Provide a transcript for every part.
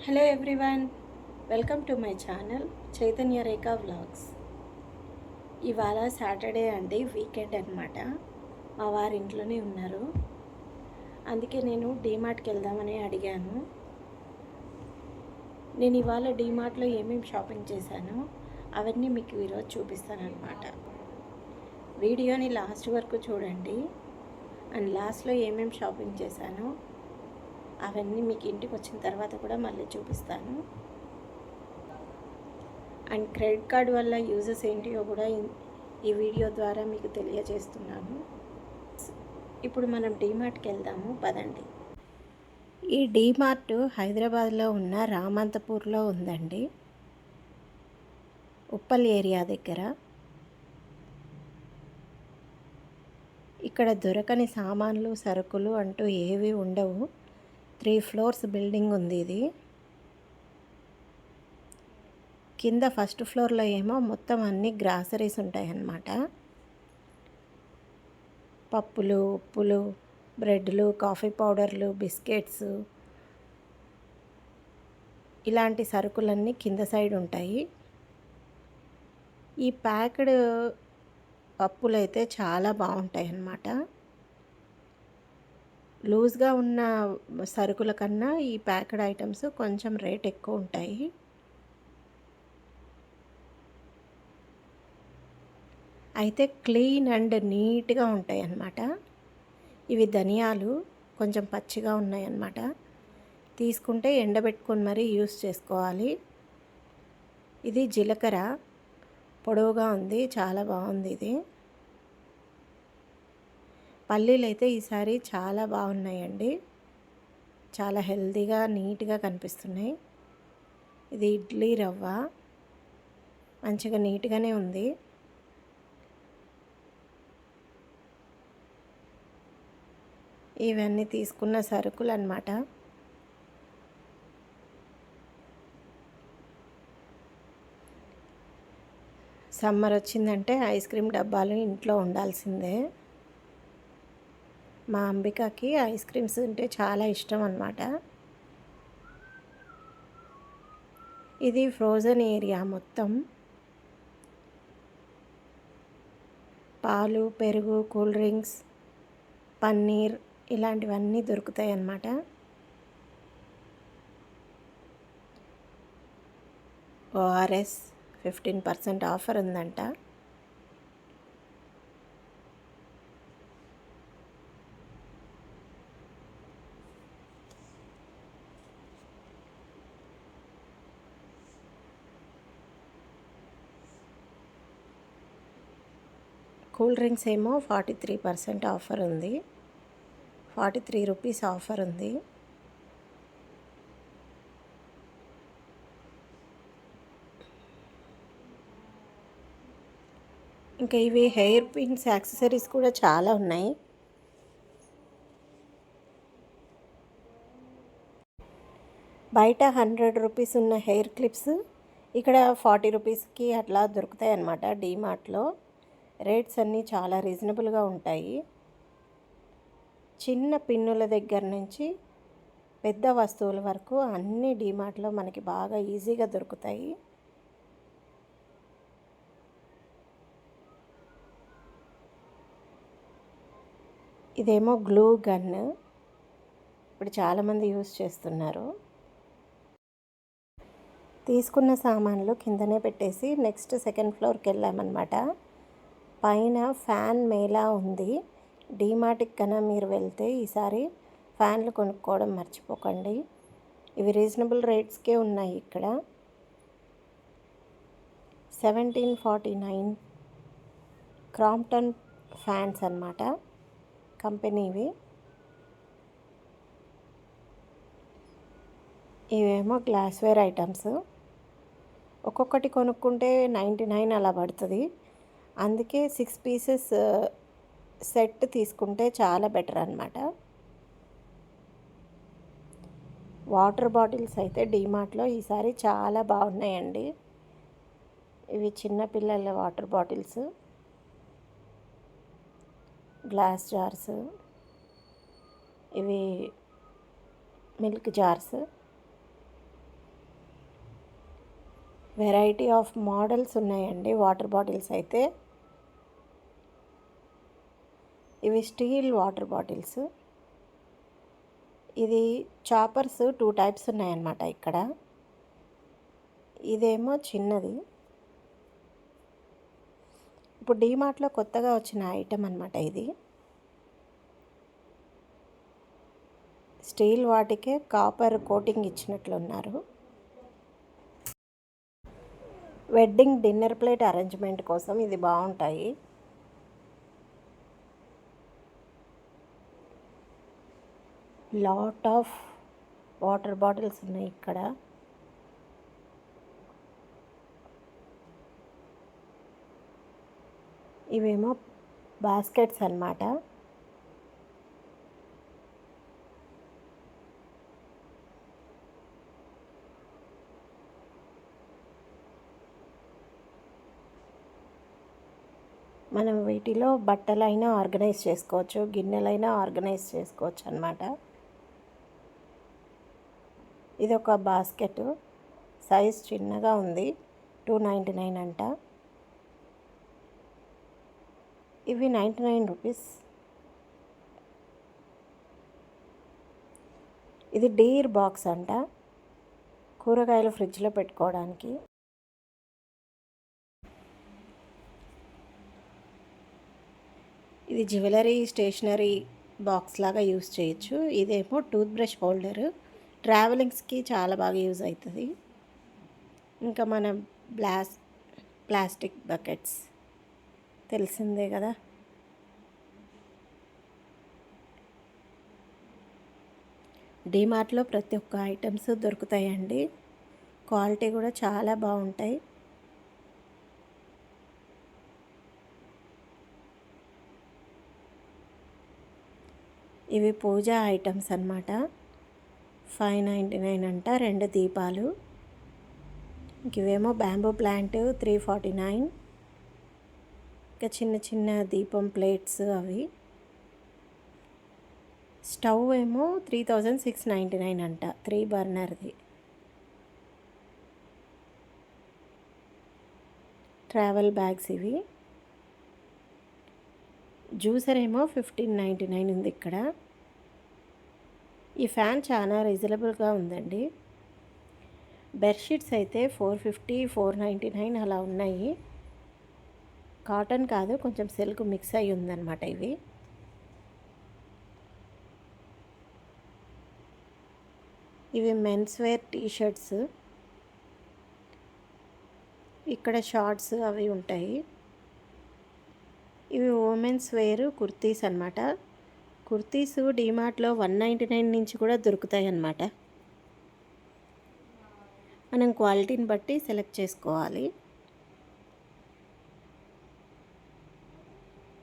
Hello everyone, welcome to my channel Chaitanya Rekha vlogs. ఇవాళ Saturday అండి, weekend అనమాట. మా వారి ఇంట్లోనే ఉన్నారు. అందుకే నేను డీమార్ట్కి వెళ్దామని అడిగాను. నేను ఇవాళ డీమార్ట్లో ఏమేమి షాపింగ్ చేశానో అవన్నీ మీకు ఈరోజు చూపిస్తాను అనమాట. వీడియోని లాస్ట్ వరకు చూడండి. అండ్ లాస్ట్లో ఏమేమి షాపింగ్ చేశానో అవన్నీ మీకు ఇంటికి వచ్చిన తర్వాత కూడా మళ్ళీ చూపిస్తాను. అండ్ క్రెడిట్ కార్డ్ వల్ల యూజెస్ ఏంటియో కూడా ఈ వీడియో ద్వారా మీకు తెలియజేస్తున్నాను. ఇప్పుడు మనం డీమార్ట్కి వెళ్దాము, పదండి. ఈ డీమార్ట్ హైదరాబాద్లో ఉన్న రామంతపూర్లో ఉందండి, ఉప్పల్ ఏరియా దగ్గర. ఇక్కడ దొరకని సామాన్లు సరుకులు అంటూ ఏవి ఉండవు. 3 ఫ్లోర్స్ బిల్డింగ్ ఉంది ఇది. కింద ఫస్ట్ ఫ్లోర్లో ఏమో మొత్తం అన్ని గ్రాసరీస్ ఉంటాయన్నమాట. పప్పులు, ఉప్పులు, బ్రెడ్లు, కాఫీ పౌడర్లు, బిస్కెట్స్, ఇలాంటి సరుకులన్నీ కింద సైడ్ ఉంటాయి. ఈ ప్యాక్డ్ పప్పులు అయితే చాలా బాగుంటాయి అన్నమాట. లూజ్గా ఉన్న సరుకుల కన్నా ఈ ప్యాక్డ్ ఐటమ్స్ కొంచెం రేట్ ఎక్కువ ఉంటాయి. అయితే క్లీన్ అండ్ నీట్గా ఉంటాయి అన్నమాట. ఇవి ధనియాలు కొంచెం పచ్చిగా ఉన్నాయి అన్నమాట. తీసుకుంటే ఎండబెట్టుకొని మరీ యూస్ చేసుకోవాలి. ఇది జీలకర్ర పొడవుగా ఉంది, చాలా బాగుంది ఇది. పల్లీలు అయితే ఈసారి చాలా బాగున్నాయండి, చాలా హెల్తీగా నీట్గా కనిపిస్తున్నాయి. ఇది ఇడ్లీ రవ్వ, మంచిగా నీట్గానే ఉంది. ఇవన్నీ తీసుకున్న సరుకులు అన్నమాట. సమ్మర్ వచ్చిందంటే ఐస్ క్రీమ్ డబ్బాలు ఇంట్లో ఉండాల్సిందే. మా అంబికకి ఐస్ క్రీమ్స్ అంటే చాలా ఇష్టం అన్నమాట. ఇది ఫ్రోజన్ ఏరియా మొత్తం. పాలు, పెరుగు, కూల్ డ్రింక్స్, పన్నీర్ ఇలాంటివన్నీ దొరుకుతాయి అన్నమాట. ఓఆర్ఎస్ 15% ఆఫర్ ఉందంట. కూల్ డ్రింక్స్ ఏమో 43% ఆఫర్ ఉంది, 43 రూపీస్ ఆఫర్ ఉంది. ఇంకా ఇవి హెయిర్ పిన్స్, యాక్సెసరీస్ కూడా చాలా ఉన్నాయి. బయట 100 రూపీస్ ఉన్న హెయిర్ క్లిప్స్ ఇక్కడ 40 రూపీస్కి అట్లా దొరుకుతాయి అన్నమాట. డీమార్ట్లో రేట్స్ అన్నీ చాలా రీజనబుల్గా ఉంటాయి. చిన్న పిన్నుల దగ్గర నుంచి పెద్ద వస్తువుల వరకు అన్ని డీమార్ట్లో మనకి బాగా ఈజీగా దొరుకుతాయి. ఇదేమో గ్లూ గన్, ఇప్పుడు చాలామంది యూస్ చేస్తున్నారు. తీసుకున్న సామాన్లు కిందనే పెట్టేసి నెక్స్ట్ సెకండ్ ఫ్లోర్కి వెళ్ళామన్నమాట. పైన ఫ్యాన్ మేళా ఉంది. డీమార్ట్కి కన్నా మీరు వెళ్తే ఈసారి ఫ్యాన్లు కొనుక్కోవడం మర్చిపోకండి. ఇవి రీజనబుల్ రేట్స్కే ఉన్నాయి ఇక్కడ. 1749 క్రాంప్టన్ ఫ్యాన్స్ అన్నమాట, కంపెనీవి. ఇవేమో గ్లాస్వేర్ ఐటమ్స్. ఒక్కొక్కటి కొనుక్కుంటే 99 అలా పడుతుంది. అందుకే 6 పీసెస్ సెట్ తీసుకుంటే చాలా బెటర్ అన్నమాట. వాటర్ బాటిల్స్ అయితే డీమార్ట్లో ఈసారి చాలా బాగున్నాయండి. ఇవి చిన్నపిల్లల వాటర్ బాటిల్స్, గ్లాస్ జార్స్, ఇవి milk jars. Variety of models ఉన్నాయండి వాటర్ బాటిల్స్ అయితే. ఇవి స్టీల్ వాటర్ బాటిల్స్. ఇది చాపర్స్ 2 టైప్స్ ఉన్నాయన్నమాట ఇక్కడ. ఇదేమో చిన్నది. ఇప్పుడు డీమార్ట్లో కొత్తగా వచ్చిన ఐటెం అన్నమాట ఇది. స్టీల్ వాటికే కాపర్ కోటింగ్ ఇచ్చినట్లున్నారు. వెడ్డింగ్ డిన్నర్ ప్లేట్ అరేంజ్మెంట్ కోసం ఇది బాగుంటాయి. లాట్ ఆఫ్ వాటర్ బాటిల్స్ ఉన్నాయి ఇక్కడ. ఇవేమో బాస్కెట్స్ అన్నమాట. మనం వీటిలో బట్టలైనా ఆర్గనైజ్ చేసుకోవచ్చు, గిన్నెలైనా ఆర్గనైజ్ చేసుకోవచ్చు అన్నమాట. ఇది ఒక బాస్కెట్, సైజ్ చిన్నగా ఉంది, 299 అంట. ఇవి 99 రూపీస్. ఇది డీర్ బాక్స్ అంట, కూరగాయలు ఫ్రిడ్జ్లో పెట్టుకోవడానికి. ఇది జ్యువెలరీ స్టేషనరీ బాక్స్ లాగా యూస్ చేయొచ్చు. ఇదేమో టూత్ బ్రష్ హోల్డర్, ట్రావెలింగ్స్కి చాలా బాగా యూజ్ అవుతుంది. ఇంకా మన ప్లాస్టిక్ బకెట్స్ తెలిసిందే కదా. డీమార్ట్లో ప్రతి ఒక్క ఐటమ్స్ దొరుకుతాయండి, క్వాలిటీ కూడా చాలా బాగుంటాయి. ఇవి పూజా ఐటమ్స్ అన్నమాట. 599 అంట 2 దీపాలు. ఇవేమో బ్యాంబూ ప్లాంట్ 349. ఇంకా చిన్న చిన్న దీపం ప్లేట్స్ అవి. స్టవ్ ఏమో 3699 అంట, 3 బర్నర్ది. ట్రావెల్ బ్యాగ్స్ ఇవి. జ్యూసర్ ఏమో 1599 ఉంది ఇక్కడ. ఈ ఫ్యాన్ చాలా రీజనబుల్గా ఉందండి. బెడ్షీట్స్ అయితే 450, 499 అలా ఉన్నాయి. కాటన్ కాదు, కొంచెం సిల్క్ మిక్స్ అయ్యి ఉందన్నమాట ఇవి. ఇవి మెన్స్ వేర్ టీషర్ట్స్. ఇక్కడ షార్ట్స్ అవి ఉంటాయి. ఇవి ఉమెన్స్ వేర్ కుర్తీస్ అన్నమాట. కుర్తీస్ డీమార్ట్లో 199 నుంచి కూడా దొరుకుతాయి అన్నమాట. మనం క్వాలిటీని బట్టి సెలెక్ట్ చేసుకోవాలి.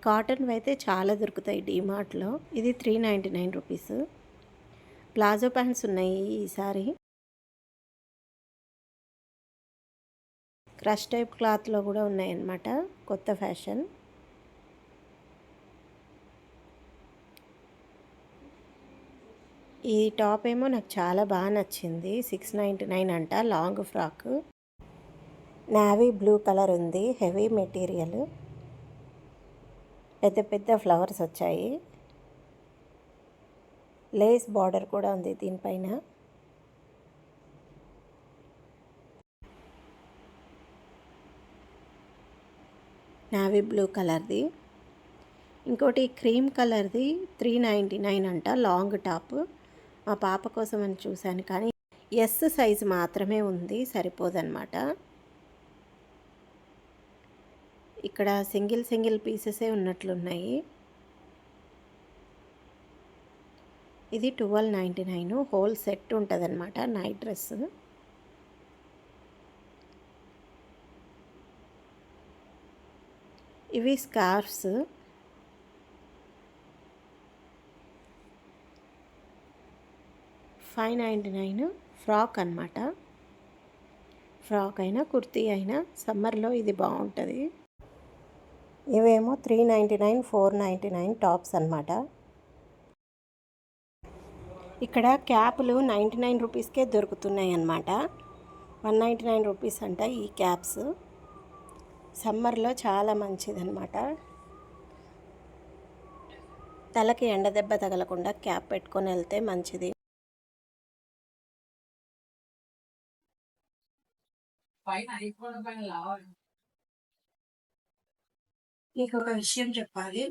కాటన్ అయితే చాలా దొరుకుతాయి డీమార్ట్లో. ఇది 399 రూపీస్. ప్లాజో ప్యాంట్స్ ఉన్నాయి ఈసారి. క్రష్ టైప్ క్లాత్లో కూడా ఉన్నాయన్నమాట, కొత్త ఫ్యాషన్. ఈ టాప్ ఏమో నాకు చాలా బాగా నచ్చింది, 699 అంట, long frock. Navy blue colour ఉంది, హెవీ మెటీరియల్, పెద్ద పెద్ద ఫ్లవర్స్ వచ్చాయి. లేస్ బార్డర్ కూడా ఉంది దీనిపైన. నావీ బ్లూ కలర్ది. ఇంకోటి క్రీమ్ కలర్ది 399 అంట, లాంగ్ టాప్. మా పాప కోసం అని చూశాను కానీ ఎస్ సైజు మాత్రమే ఉంది, సరిపోదన్నమాట. ఇక్కడ సింగిల్ పీసెసే ఉన్నట్లున్నాయి. ఇది 1299, హోల్ సెట్ ఉంటుందన్నమాట, నైట్ డ్రెస్. ఇవి స్కార్ఫ్స్. $599 ఫ్రాక్ అన్నమాట. ఫ్రాక్ అయినా కుర్తీ అయినా సమ్మర్లో ఇది బాగుంటుంది. ఇవేమో 399, 499 టాప్స్ అన్నమాట. ఇక్కడ క్యాపులు 99 రూపీస్కే దొరుకుతున్నాయి అన్నమాట. ₹199 అంట ఈ క్యాప్స్. సమ్మర్లో చాలా మంచిదన్నమాట. తలకి ఎండ దెబ్బ తగలకుండా క్యాప్ పెట్టుకొని వెళ్తే మంచిది. మీకు ఒక విషయం చెప్పాలి.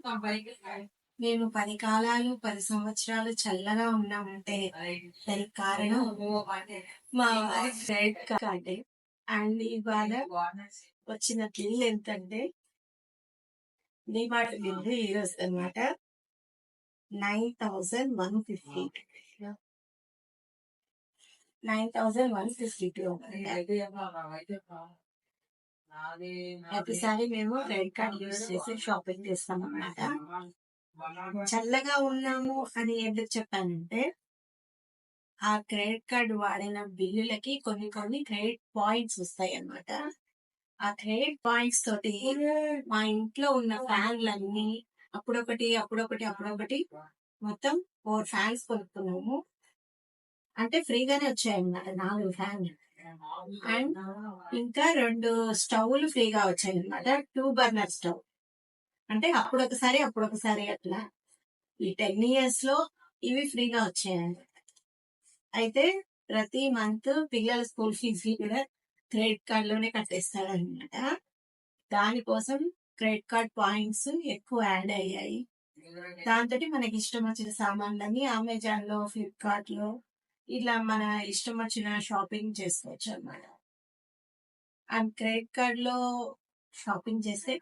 మేము 10 కాలాలు 10 సంవత్సరాలు చల్లగా ఉన్నామంటే దానికి కారణం మా క్రెడిట్ కార్డే. అండ్ ఇవాళ వచ్చిన బిల్ ఎంతంటే డిమార్ట్ బిల్లు ఈరోజు అనమాట 9,150 9,152. ప్రతిసారి మేము క్రెడిట్ కార్డ్ యూజ్ చేసి షాపింగ్ చేస్తాం అన్నమాట. చల్లగా ఉన్నాము అని ఎందుకు చెప్పానంటే ఆ క్రెడిట్ కార్డు వాడిన బిల్లులకి కొన్ని క్రెడిట్ పాయింట్స్ వస్తాయి అన్నమాట. ఆ క్రెడిట్ పాయింట్స్ తోటి మా ఇంట్లో ఉన్న ఫ్యాన్లన్నీ అప్పుడొకటి మొత్తం 4 ఫ్యాన్స్ కొనుక్కున్నాము. అంటే ఫ్రీగానే వచ్చాయన్నమాట 4 ఫ్యాన్లు. అండ్ ఇంకా 2 స్టవ్లు ఫ్రీగా వచ్చాయి అనమాట. 2 బర్నర్ స్టవ్. అంటే అప్పుడొకసారి అట్లా ఈ 10 years లో ఇవి ఫ్రీగా వచ్చాయండి. అయితే ప్రతి మంత్ పిల్లల స్కూల్ ఫీజు కూడా క్రెడిట్ కార్డ్ లోనే కట్టేస్తాడనమాట. దానికోసం క్రెడిట్ కార్డ్ పాయింట్స్ ఎక్కువ యాడ్ అయ్యాయి. దాంతో మనకి ఇష్టం వచ్చిన సామాన్లన్నీ అమెజాన్ లో, ఫ్లిప్కార్ట్ లో ఇలా మన ఇష్టం వచ్చిన షాపింగ్ చేసుకోవచ్చు అన్నమాట. అండ్ క్రెడిట్ కార్డ్ లో షాపింగ్ చేస్తే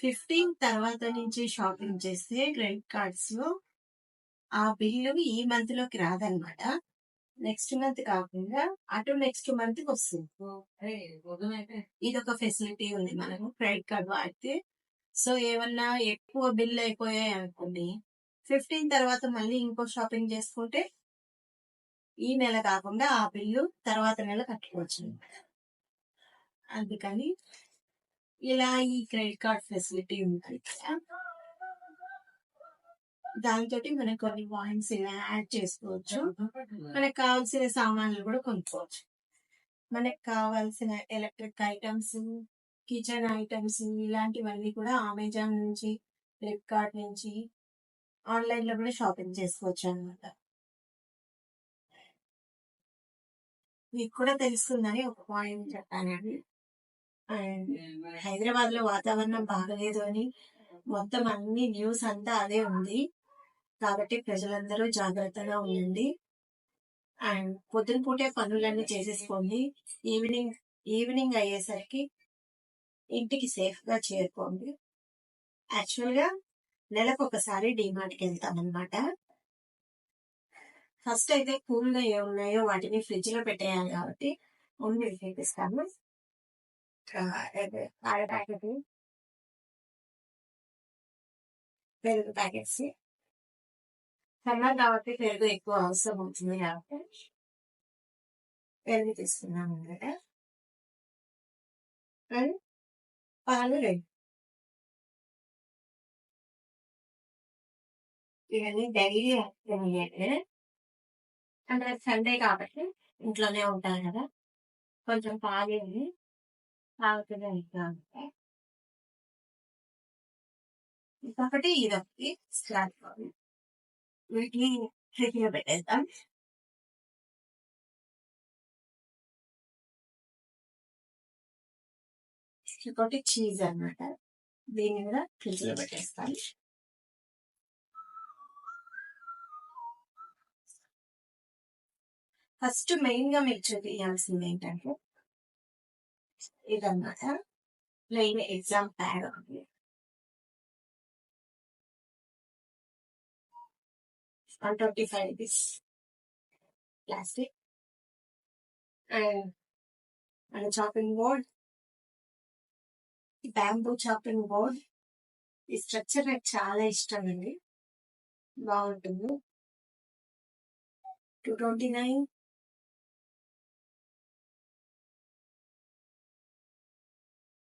15 తర్వాత నుంచి షాపింగ్ చేస్తే క్రెడిట్ కార్డ్స్ లో ఆ బిల్లు ఈ మంత్ లోకి రాదనమాట. నెక్స్ట్ మంత్ కాకుండా అటు నెక్స్ట్ మంత్ కి వస్తుంది. ఇది ఒక ఫెసిలిటీ ఉంది మనకు క్రెడిట్ కార్డ్ వాడితే. సో ఏమన్నా ఎక్కువ బిల్ అయిపోయాయి అనుకోండి, 15 తర్వాత మళ్ళీ ఇంకో షాపింగ్ చేసుకుంటే ఈ నెల కాకుండా ఆ బిల్లు తర్వాత నెల కట్టుకోవచ్చు. అందుకని ఇలా ఈ క్రెడిట్ కార్డ్ ఫెసిలిటీ ఉంటుంది. దాంతో మనం కొన్ని పాయింట్స్ ఇలా యాడ్ చేసుకోవచ్చు. మనకు కావాల్సిన సామాన్లు కూడా కొనుక్కోవచ్చు. మనకు కావాల్సిన ఎలక్ట్రిక్ ఐటమ్స్, కిచెన్ ఐటమ్స్ ఇలాంటివన్నీ కూడా అమెజాన్ నుంచి, ఫ్లిప్కార్ట్ నుంచి, ఆన్లైన్ లో కూడా షాపింగ్ చేసుకోవచ్చు అనమాట. మీకు కూడా తెలుస్తుందని ఒక పాయింట్ చెప్పానండి. హైదరాబాద్ లో వాతావరణం బాగలేదు అని మొత్తం అన్ని న్యూస్ అంతా అదే ఉంది. కాబట్టి ప్రజలందరూ జాగ్రత్తగా ఉండండి. అండ్ పొద్దున పూటే పనులన్నీ చేసేసుకోండి. ఈవినింగ్ అయ్యేసరికి ఇంటికి సేఫ్ గా చేరుకోండి. యాక్చువల్ గా నెలకు ఒకసారి డిమార్ట్కి వెళ్తాం అనమాట. ఫస్ట్ అయితే కూల్ గా ఏమున్నాయో వాటిని ఫ్రిడ్జ్ లో పెట్టేయాలి కాబట్టి ఉండి చూపిస్తాము. పాల ప్యాకెట్, పెరుగు ప్యాకెట్స్. సమ్మర్ కాబట్టి పెరుగు ఎక్కువ అవసరం అవుతుంది కాబట్టి పెరుగు తీసుకున్నాం అనమాట. అండ్ పాలు రెండు. ఇవన్నీ డైలీ అంటే సండే కాబట్టి ఇంట్లోనే ఉంటాను కదా, కొంచెం పాలు తాగుతూనే ఉంటాను. ఇంకొకటి ఇదొకటి స్లాబ్ పాలు. వీటిని ఫ్రిడ్జ్ లో పెట్టేద్దాం. ఇంకోటి చీజ్ అన్నమాట. దీన్ని కూడా ఫ్రిడ్జ్ లో పెట్టేస్తాను. ఫస్ట్ మెయిన్ గా మీకు చూపించాల్సింది ఏంటంటే ఇదన్నమాట, ప్లెయిన్ ఎగ్జామ్ ప్యాడ్ ఉంది. 125 rupees ప్లాస్టిక్. అండ్ మన chopping board, bamboo chopping board. ఈ స్ట్రక్చర్ నాకు చాలా ఇష్టం అండి, బాగుంటుంది. 229.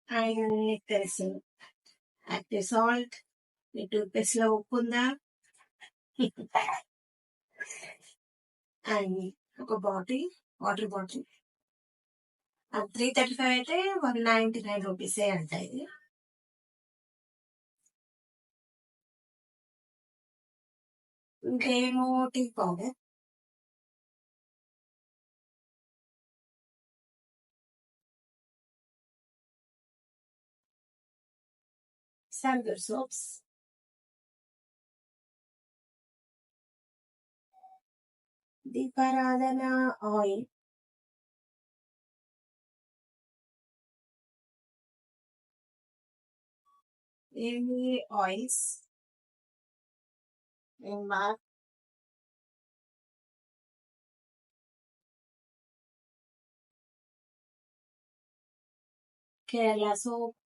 అండ్ నీకు తెలుసు యాక్టివ్ సాల్ట్. మీ టూత్ పేస్ట్ లో ఉప్పు ఉందా? అండ్ ఒక బాటిల్, వాటర్ బాటిల్. అది 335 అయితే 199 రూపీసే అంట ఇది. ఇంకేమో టీ పౌడర్, సంతూర్ సోప్స్, దీపారాధన ఆయిల్, ఏమి ఆయిల్స్, కేరళ సోప్,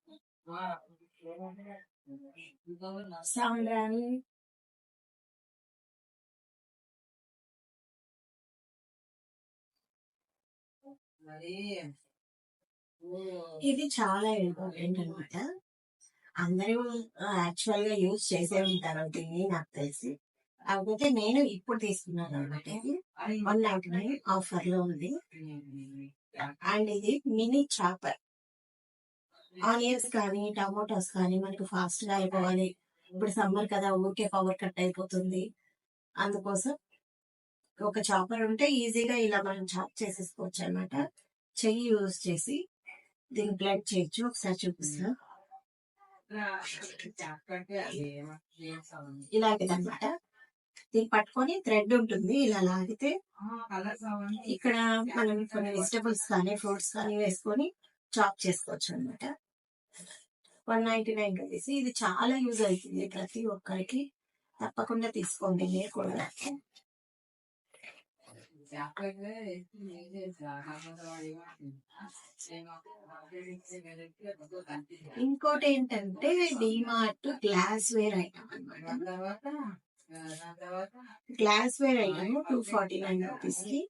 సాంబ్రాణి, ఇది చాలా ఇంపార్టెంట్ అనమాట. అందరూ యాక్చువల్ గా యూజ్ చేసే ఉంటారు దీన్ని నాకు తెలిసి. కాకపోతే నేను ఇప్పుడు తీసుకున్నాను అనమాట. ఇది 199 ఆఫర్ లో ఉంది. అండ్ ఇది మినీ చాపర్. ఆనియన్స్ కానీ టమోటాస్ కానీ మనకి ఫాస్ట్ గా అయిపోవాలి, ఇప్పుడు సమ్మర్ కదా, ఊరికే పవర్ కట్ అయిపోతుంది, అందుకోసం ఒక చాపర్ ఉంటే ఈజీగా ఇలా మనం చాప్ చేసేసుకోవచ్చు అనమాట. చెయ్యి యూజ్ చేసి దీన్ని బ్లెండ్ చేయొచ్చు. ఒకసారి చూపిస్తా. ఇలాంటిదన్నమాట. దీన్ని పట్టుకొని థ్రెడ్ ఉంటుంది, ఇలా లాగితే ఇక్కడ మనం కొన్ని వెజిటబుల్స్ కానీ ఫ్రూట్స్ కానీ వేసుకొని చాప్ చేసుకోవచ్చు అనమాట. 199 రూపీస్. ఇది చాలా యూజ్ అవుతుంది ప్రతి ఒక్కరికి, తప్పకుండా తీసుకోండి మీరు కూడా. ఇంకోటి ఏంటంటే డిమార్ట్ గ్లాస్ వేర్ ఐటమ్ అనమాట. గ్లాస్ వేర్ ఐటమ్ 249 రూపీస్ కి.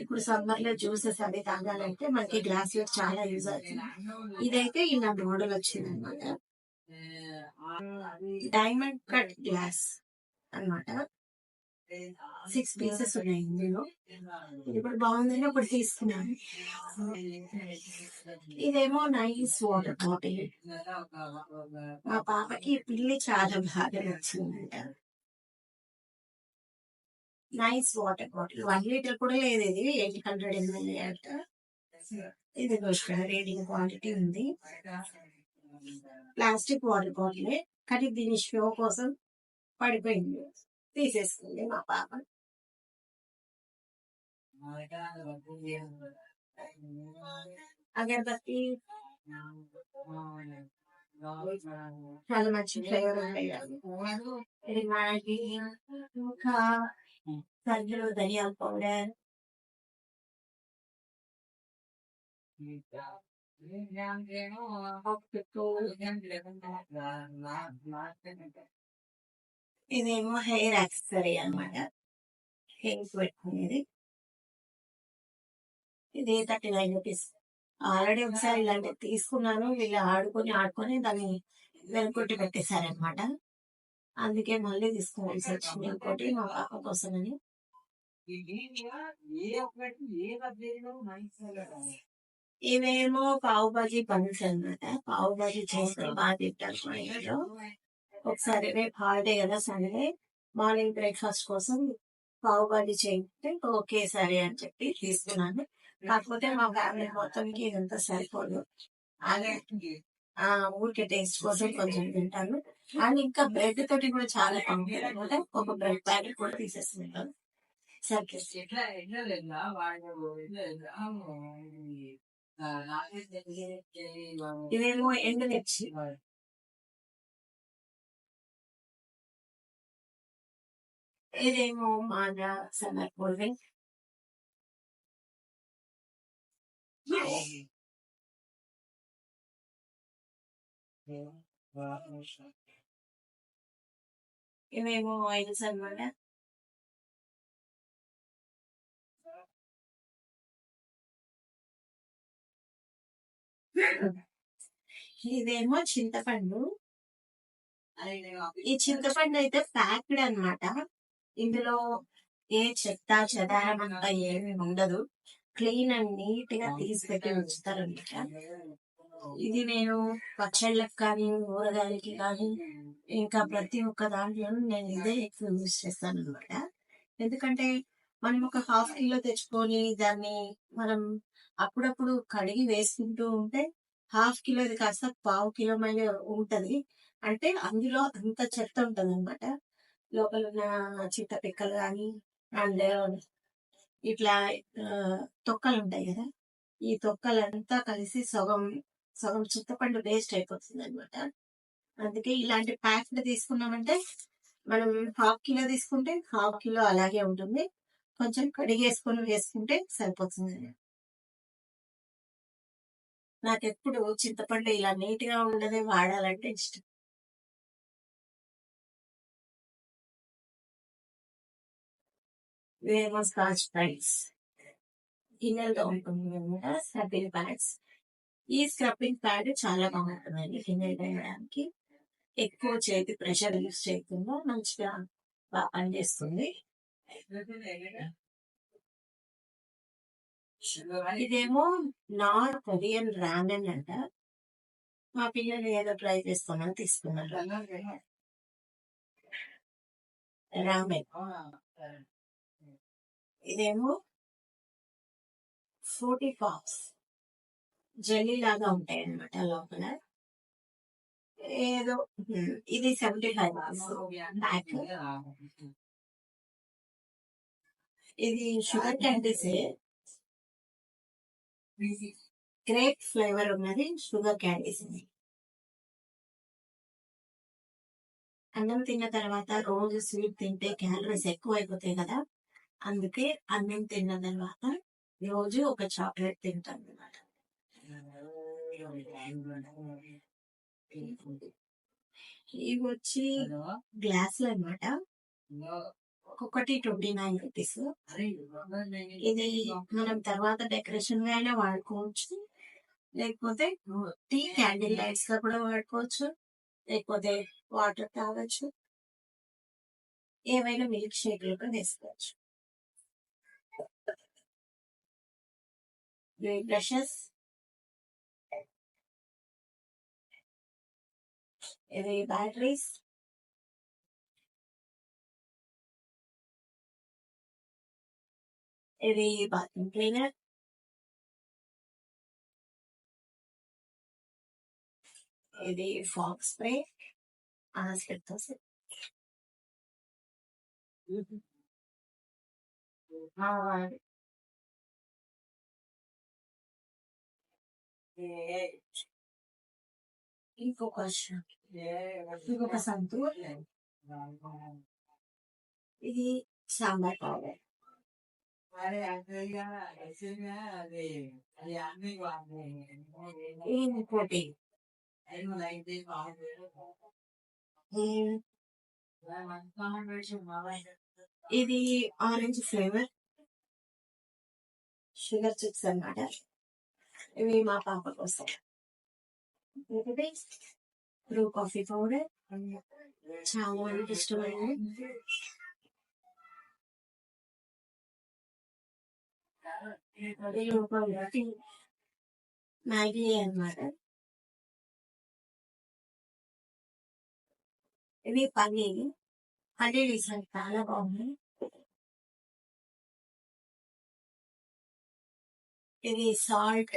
ఇప్పుడు సమ్మర్ లో జ్యూసెస్ అవి తాగాలంటే మనకి గ్లాస్ వేర్ చాలా యూజ్ అవుతుంది. ఇదైతే ఇలా మోడల్ వచ్చింది అనమాట. డైమండ్ కట్ గ్లాస్ అన్నమాట. 6 పీసెస్ ఉన్నాయి ఇందులో. ఇది కూడా బాగుందని ఒకటి తీసుకున్నాను. ఇదేమో నైస్ వాటర్ బాటిల్. మా పాపకి పిల్లి చాలా బాగా నచ్చిందంట. Nice water bottle. 1 లీటర్ కూడా లేదు, ఇది 800 ml అంట. ఇది ఇక్కడ రీడింగ్ క్వాంటిటీ ఉంది. ప్లాస్టిక్ వాటర్ బాటిల్, కానీ దీని షో కోసం పడిపోయింది, తీసేసుకుంది మా పాప. అగరబత్తి చాలా మంచి ఫ్లేవర్ ఉంటాయి. ఇది మనకి ఇంకా సజ్జలు, ధనియాల పౌడర్, ఇదేమో హెయిర్ యాక్సెసరీ అన్నమాట, హెయిర్ పెట్టుకునేది. ఇది 39 రూపీస్. ఆల్రెడీ ఒకసారి ఇలాంటివి తీసుకున్నాను, వీళ్ళు ఆడుకొని దాన్ని వెనుకొట్టి పెట్టేశారనమాట. అందుకే మళ్ళీ తీసుకోవాల్సి వచ్చింది ఇంకోటి మా పాప కోసమని. ఇవేమో పావు బాజీ బన్స్ అన్నమాట. పావు బాజీ చేస్తే బాగా తింటారు మా ఇంట్లో. ఒకసారి రేపు హాలిడే కదా, సండే, మార్నింగ్ బ్రేక్ఫాస్ట్ కోసం పావు బాజీ చేయంటే ఓకే సరే అని చెప్పి తీసుకున్నాను. కాకపోతే మా ఫ్యామిలీ మొత్తంకి ఇదంతా సరిపోదు, అదే ఊరికే టేస్ట్ కోసం కొంచెం తింటాను. అండ్ ఇంకా బ్రెడ్ తోటి కూడా చాలా బాగుంటుంది అనమాట. ఒక బ్రెడ్ ప్యాకెట్ కూడా తీసేస్తుంటాను. సరే, ఇదేమో ఎండుమిర్చి. ఇదేమో మాగా సమ్మర్ కూల్ డ్రింక్. ఇవేమో ఆయిల్స్ అన్నమాట. ఇదేమో చింతపండు. ఈ చింతపండు అయితే ప్యాక్డ్ అన్నమాట. ఇందులో ఏ చెత్త చెదారం అంతా ఏమి ఉండదు. క్లీన్ అండ్ నీట్ గా తీసి పెట్టి ఉంచుతారనమాట. ఇది నేను పచ్చళ్ళకి కానీ, ఊరగాయలకి కానీ, ఇంకా ప్రతి ఒక్క దాంట్లోనూ నేను ఇదే ఎక్కువ యూజ్ చేస్తాను అనమాట. ఎందుకంటే మనం ఒక హాఫ్ కిలో తెచ్చుకొని దాన్ని మనం అప్పుడప్పుడు కడిగి వేసుకుంటూ ఉంటే హాఫ్ కిలోది కాస్త పావు కిలో మైన ఉంటది. అంటే అందులో అంత చెత్త ఉంటది అనమాట. లోపల ఉన్న చిత్త పిక్కలు కానీ అండ్ ఇట్లా తొక్కలు ఉంటాయి కదా, ఈ తొక్కలంతా కలిసి సగం సగం చింతపండు వేస్ట్ అయిపోతుంది అనమాట. అందుకే ఇలాంటి ప్యాకెట్ తీసుకున్నామంటే మనం హాఫ్ కిలో తీసుకుంటే హాఫ్ కిలో అలాగే ఉంటుంది, కొంచెం కడిగేసుకొని వేసుకుంటే సరిపోతుంది. నాకెప్పుడు చింతపండు ఇలా నీట్ గా ఉండదే వాడాలంటే ఇష్టం. ఇవేమో స్కాచ్ ప్యాడ్స్ గిన్నెలతో ఉంటుంది అనమాట, స్క్రబ్బింగ్ ప్యాడ్స్. ఈ స్క్రబ్బింగ్ ప్యాడ్ చాలా బాగుంటుందండి గిన్నెలు వేయడానికి. ఎక్కువ చేతి ప్రెషర్ యూస్ చేయకుండా మంచిగా బాగా పనిచేస్తుంది. ఇదేమో నార్త్ కొరియన్ రామెన్ అంట. మా పిల్లలు ఏదో ట్రై చేస్తామని తీసుకున్నారు రామెన్. ఇదేమో ఫ్రూటీ పాప్స్ జెల్లీ లాగా ఉంటాయి అన్నమాట లోపల. ఏదో ఇది 75 ప్యాక్. ఇది షుగర్ క్యాండీస్, గ్రేప్ ఫ్లేవర్ ఉన్నది షుగర్ క్యాండీస్. అన్నం తిన్న తర్వాత రోజు స్వీట్ తింటే క్యాలరీస్ ఎక్కువ అయిపోతాయి కదా, అందుకే అన్నం తిన్న తర్వాత రోజు ఒక చాక్లెట్ తింటాను అనమాట. ఇవి వచ్చి గ్లాసులు అనమాట, ఒక్కొక్కటి 29 రూపీస్. ఇది మనం తర్వాత డెకరేషన్ గా అయినా వాడుకోవచ్చు, లేకపోతే టీ క్యాండిల్ లైట్స్ గా కూడా వాడుకోవచ్చు, లేకపోతే వాటర్ తాగొచ్చు, ఏమైనా మిల్క్ షేక్ లో కూడా వేసుకోవచ్చు. బ్రషెస్, ఇవి బ్యాటరీస్, ఇది బాత్రూమ్ క్లీనర్, ఇది ఫాగ్ స్ప్రే ఆస్పెక్టో. ఇంకొక సంతూర్, ఇది సాంబార్ పౌడర్. ఇంకోటి ఇది ఆరెంజ్ ఫ్లేవర్ షుగర్ చిప్స్ అన్నమాట. ఇవి మా పాప కోసం. ఇంకొకటి బ్రూ కాఫీ పౌడర్, చాలా ఇష్టమైనది. మ్యాగీ అన్నమాట. ఇది పన్నీర్, పన్నీర్ వేసాను, చాలా బాగుంది. ఇది సాల్ట్,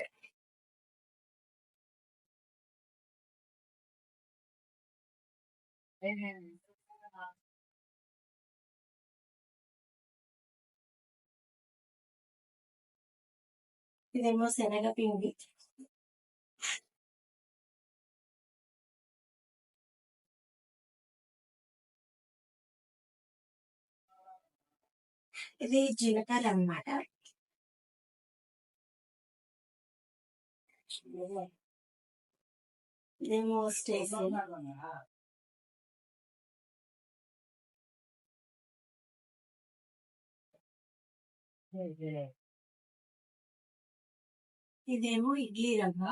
ఇదేమో శనగపిండి, ఇది జీలకర్ర అన్నమాట. ఇదేమో స్టేసీ, ఇదేమో ఇడ్లీ రవ్వ.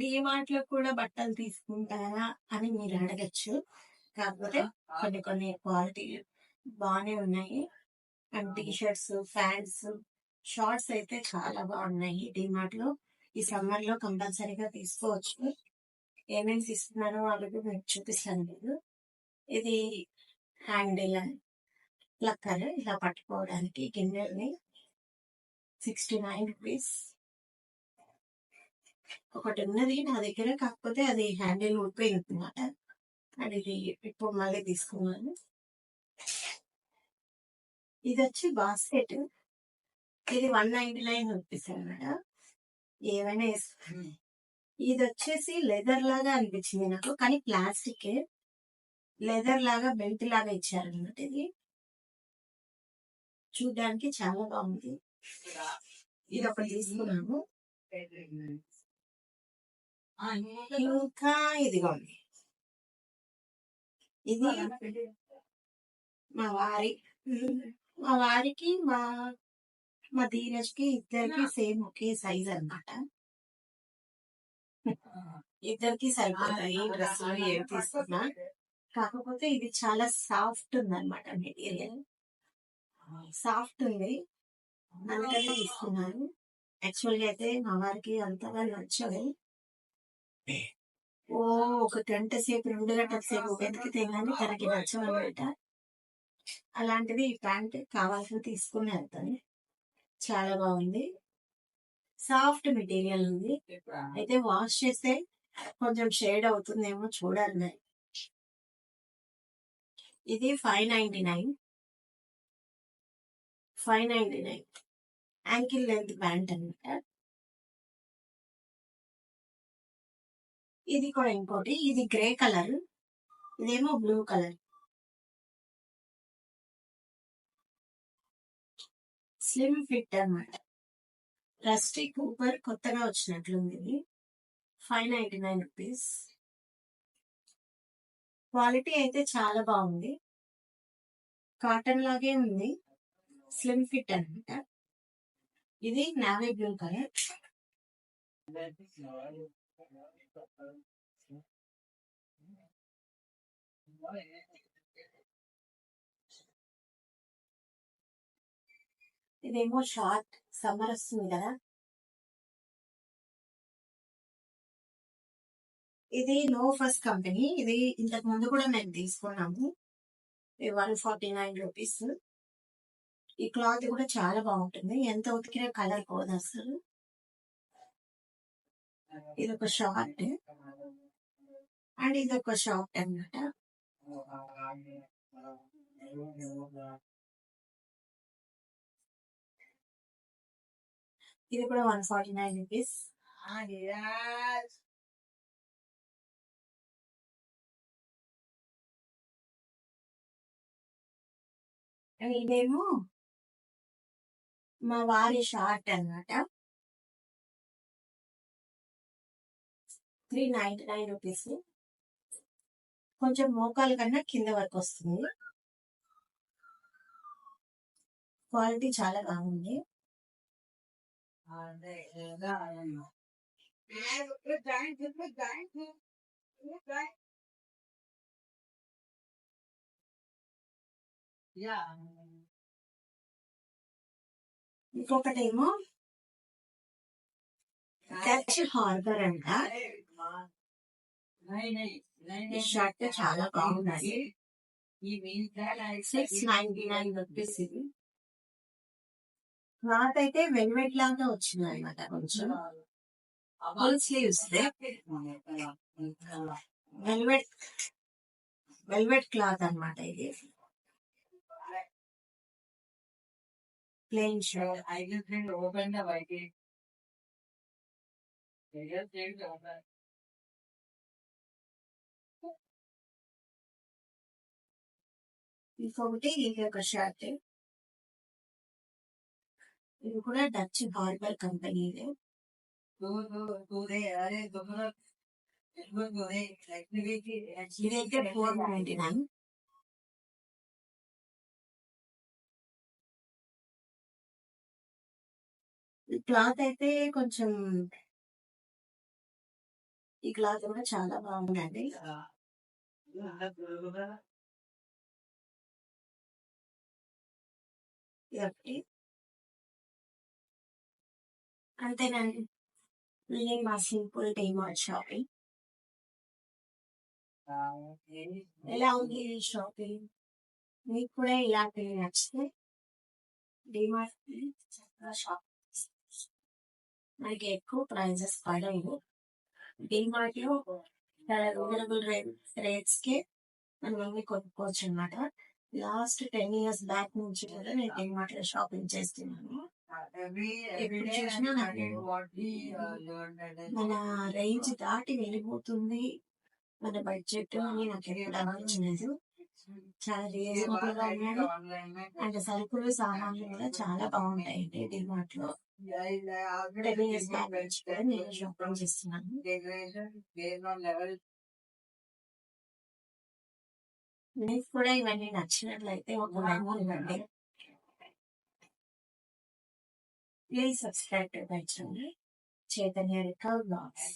డిమార్ట్ లో కూడా బట్టలు తీసుకుంటారా అని మీరు అడగచ్చు, కాకపోతే కొన్ని కొన్ని క్వాలిటీ బాగానే ఉన్నాయి. And T shirts, pants, shorts అయితే చాలా బాగున్నాయి డిమార్ట్ లో. ఈ సమ్మర్ లో కంపల్సరీగా తీసుకోవచ్చు. ఏమేమి తీసుకున్నానో వాళ్ళకి మీకు చూపిస్తాను నేను. ఇది హ్యాండిల్ ప్లక్కర్ ఇలా పట్టుకోవడానికి గిన్నెల్ని 69 రూపీస్. ఒకటి ఉన్నది నా దగ్గర, కాకపోతే అది హ్యాండిల్ ఊడిపోయింది అనమాట. అండ్ ఇది ఇప్పుడు మళ్ళీ తీసుకున్నాను. ఇది వచ్చి బాస్కెట్. ఇది 199 రూపీస్ అనమాట. ఏమైనా వేసుకున్నాను. ఇది వచ్చేసి లెదర్ లాగా అనిపించింది నాకు, కానీ ప్లాస్టిక్. లెదర్ లాగా బెల్ట్ లాగా ఇచ్చారనమాట. ఇది చూడ్డానికి చాలా బాగుంది. ఇది ఒకటి తీసుకున్నాను. ఇంకా ఇదిగోండి, ఇది మా వారి మా వారికి మా ధీరజ్కి ఇద్దరికి సేమ్ ఒకే సైజ్ అన్నమాట. ఇద్దరికి సరిపోతాయి డ్రెస్సులు ఏం తీసుకున్నా. కాకపోతే ఇది చాలా సాఫ్ట్ ఉంది అనమాట, మెటీరియల్ సాఫ్ట్ ఉంది, అందుకని తీసుకున్నాను. యాక్చువల్ గా అయితే మా వారికి అంతగా నచ్చవు. ఒక గంట సేపు 2 గంటల సేపు వెతికితే గానీ తనకి నచ్చవన్నమాట. అలాంటిది ఈ ప్యాంట్ కావాల్సి తీసుకుని వెళ్తాను. చాలా బాగుంది, సాఫ్ట్ మెటీరియల్ ఉంది. అయితే వాష్ చేస్తే కొంచెం షేడ్ అవుతుందేమో చూడాలి మరి. ఇది 599 యాంకిల్ లెంత్ ప్యాంట్ అనమాట. ఇది కూడా ఇంకోటి, ఇది గ్రే కలర్, ఇదేమో బ్లూ కలర్. స్లిమ్ ఫిట్ అన్నమాట. రస్టీ కూపర్ కొత్తగా వచ్చినట్లుంది. ఇది 599 రూపీస్. క్వాలిటీ అయితే చాలా బాగుంది, కాటన్ లాగే ఉంది, స్లిమ్ ఫిట్ అనమాట. ఇది నావీ బ్లూ కలర్. ఇదేమో షార్ట్, సమ్మర్ వస్తుంది కదా. ఇది నో ఫస్ట్ కంపెనీ. ఇది ఇంతకు ముందు కూడా మేము తీసుకున్నాము. 149 రూపీస్. ఈ క్లాత్ కూడా చాలా బాగుంటుంది, ఎంత ఉతికినా కలర్ పోదు అసలు. ఇది ఒక షార్ట్ అండ్ ఇది ఒక షార్ట్ అన్నమాట. ఇది కూడా 149 రూపీస్. ఇదేమో మా వారి షార్ట్ అన్నమాట. 399 రూపీస్. కొంచెం మోకాల కన్నా కింద వరకు వస్తుంది, క్వాలిటీ చాలా బాగుంది. ఇంకొకటేమో డచ్ హార్బర్ అంట. ఈ షర్ట్ చాలా బాగుంది, 699 రూపీస్. ఇది క్లాత్ అయితే వెల్వెట్ లాగా వచ్చింది అనమాట, కొంచెం full sleeves. Velvet velvet cloth అనమాట. ఇది ప్లెయిన్ షర్ట్. ఇంకొకటి ఇది ఒక షర్ట్, ఇది కూడా డచ్ హార్బర్ కంపెనీ. ఇదైతే 499. ఈ క్లాత్ అయితే కొంచెం, ఈ క్లాత్ కూడా చాలా బాగుందండి. ఇదొకటి. అంతేనండి. ఇది మా సింపుల్ డీమార్ట్ షాపింగ్. ఎలా ఉంది ఈ షాపింగ్? మీకు కూడా ఇలాంటివి నచ్చితే డీమార్ట్ చక్కగా షాప్ మనకి ఎక్కువ ప్రైజెస్ పడవు. డీమార్ట్ లో చాలా రీజనబుల్ రేట్స్ కి మనం అన్ని కొనుక్కోవచ్చు అనమాట. లాస్ట్ 10 years బ్యాక్ నుంచి కూడా నేను డీమార్ట్ లో షాపింగ్ చేస్తున్నాను. ఎప్పుడు చూసినా నాకు మన రేంజ్ దాటి వెళ్ళిపోతుంది, మన బడ్జెట్ అని నాకు ఎప్పుడు అనిపించలేదు. చాలా రీజనబుల్ గా ఉన్నాయి. అండ్ సరుకులు సామాన్లు కూడా చాలా బాగుంటాయండి డిమార్ట్ లో. 10 years బ్యాక్ నుంచి కూడా నేను షాపింగ్ చేస్తున్నాను. మీకు కూడా ఇవన్నీ నచ్చినట్లయితే ఒక లైక్ ఇవ్వండి. Please subscribe to my channel Chaitanya Rekha vlogs.